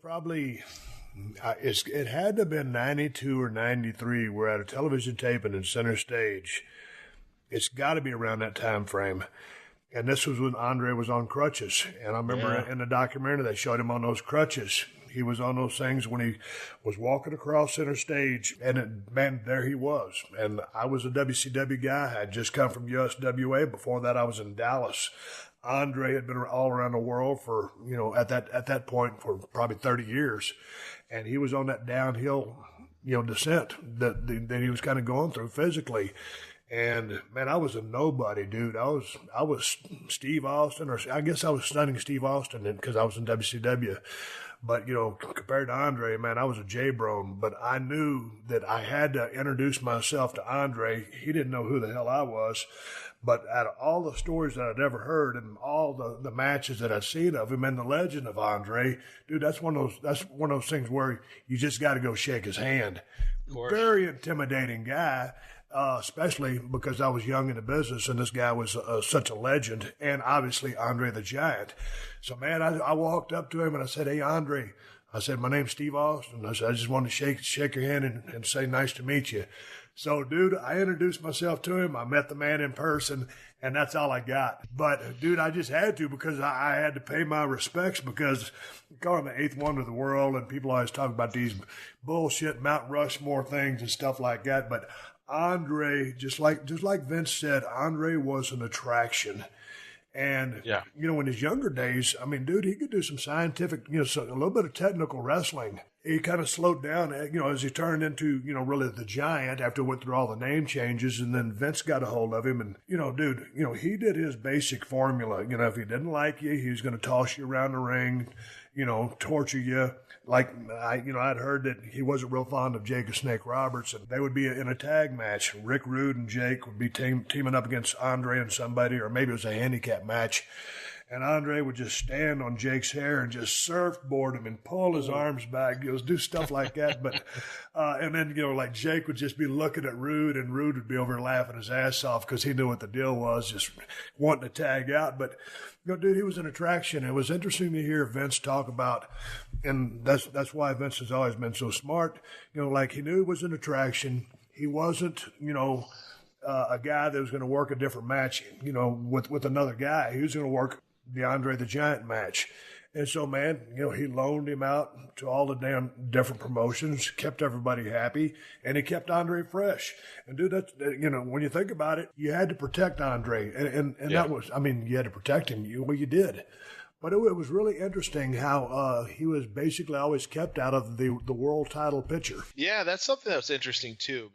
probably, it had to have been 92 or 93. We're at a television taping in Center Stage. It's got to be around that time frame. And this was when Andre was on crutches. And I remember in the documentary, they showed him on those crutches. He was on those things when he was walking across Center Stage, and man, there he was. And I was a WCW guy. I had just come from USWA. Before that, I was in Dallas. Andre had been all around the world for, at that point for probably 30 years. And he was on that downhill, descent that he was kind of going through physically. And man, I was a nobody, dude. I was Steve Austin, or I guess I was stunning Steve Austin because I was in WCW. But, compared to Andre, man, I was a J-Brone. But I knew that I had to introduce myself to Andre. He didn't know who the hell I was. But out of all the stories that I'd ever heard and all the matches that I'd seen of him and the legend of Andre, dude, that's one of those things where you just got to go shake his hand. Very intimidating guy. Especially because I was young in the business and this guy was such a legend, and obviously Andre the Giant. So, man, I walked up to him and I said, "Hey, Andre," I said, "My name's Steve Austin." I said, "I just wanted to shake your hand and say nice to meet you." So, dude, I introduced myself to him. I met the man in person, and that's all I got. But, dude, I just had to because I had to pay my respects because I call him the eighth wonder of the world, and people always talk about these bullshit Mount Rushmore things and stuff like that. But Andre, just like Vince said, Andre was an attraction. And, in his younger days, I mean, dude, he could do some scientific, a little bit of technical wrestling. He kind of slowed down, as he turned into, really the Giant after he went through all the name changes. And then Vince got a hold of him. And, dude, he did his basic formula. If he didn't like you, he was going to toss you around the ring, torture you. Like, I'd heard that he wasn't real fond of Jake the Snake Roberts, and they would be in a tag match. Rick Rude and Jake would be teaming up against Andre and somebody, or maybe it was a handicap match. And Andre would just stand on Jake's hair and just surfboard him and pull his arms back, do stuff like that. But, and then, like Jake would just be looking at Rude, and Rude would be over laughing his ass off because he knew what the deal was, just wanting to tag out. But, dude, he was an attraction. It was interesting to hear Vince talk about, and that's why Vince has always been so smart. Like he knew it was an attraction. He wasn't, a guy that was going to work a different match, with another guy. He was going to work the Andre the Giant match. And so, man, he loaned him out to all the damn different promotions, kept everybody happy, and he kept Andre fresh. And, dude, that's, when you think about it, you had to protect Andre. And that was, you had to protect him. You did. But it was really interesting how he was basically always kept out of the world title picture. Yeah, that's something that was interesting, too.